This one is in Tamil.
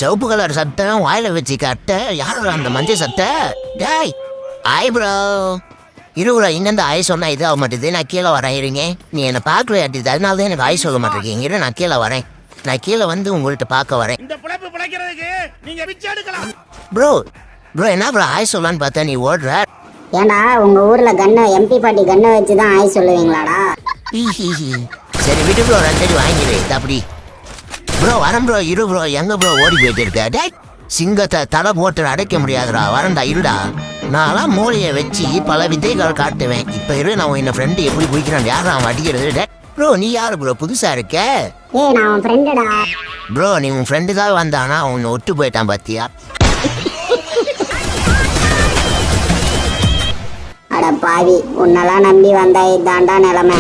சிவப்பு கலர் சட்டை வாயில வச்சு கட்ட யாரும் அந்த மஞ்சள் சட்டை டேய் ஆய் ப்ரோ இருபுரா இங்கேருந்து ஆய் சொன்னா இது ஆக மாட்டேது நான் கீழே வரேன் இருங்க நீ என்னை பார்க்கவே ஆட்டிது அதனால தான் எனக்கு ஆய் சொல்ல மாட்டேங்க இரு நான் கீழே வரேன் நான் கீழே வந்து உங்கள்கிட்ட பார்க்க வரேன் ப்ரோ ப்ரோ என்ன ப்ரோ ஆய் சொல்லலான்னு பார்த்தா நீ ஓடுற ஏண்டா உங்க ஊர்ல கண்ணை எம்பி பாட்டி கண்ணை வச்சுதான் ஆய் சொல்லுவீங்களாடா? சரி விட்டு ப்ரோ ரெண்டு வாங்கிடு அப்படி ப்ரோ வரேன் ப்ரோ இரு ப்ரோ எங்க ப்ரோ ஓடி போயிட்டு இருக்க டேய் சிங்கத்தை தலை போட்டு அடைக்க முடியாதுடா வரண்டா இருடா நான்லாம் மூளையை வச்சு பல வித்தைகள் காட்டுவேன் இப்போ இரு நான் என் ஃப்ரெண்டு எப்படி குடிக்கிறான் யாரும் அவன் அடிக்கிறது டே ப்ரோ நீ யாரு ப்ரோ புதுசா இருக்க ஏய் நான் உன் ஃப்ரெண்டுடா. ப்ரோ நீ உன் ஃப்ரெண்டு தான் வந்தானா அவன் ஒட்டு போயிட்டான் பாத்தியா அட பாவி உன்னெல்லாம் நம்பி வந்தா இதாண்டா நிலைமை.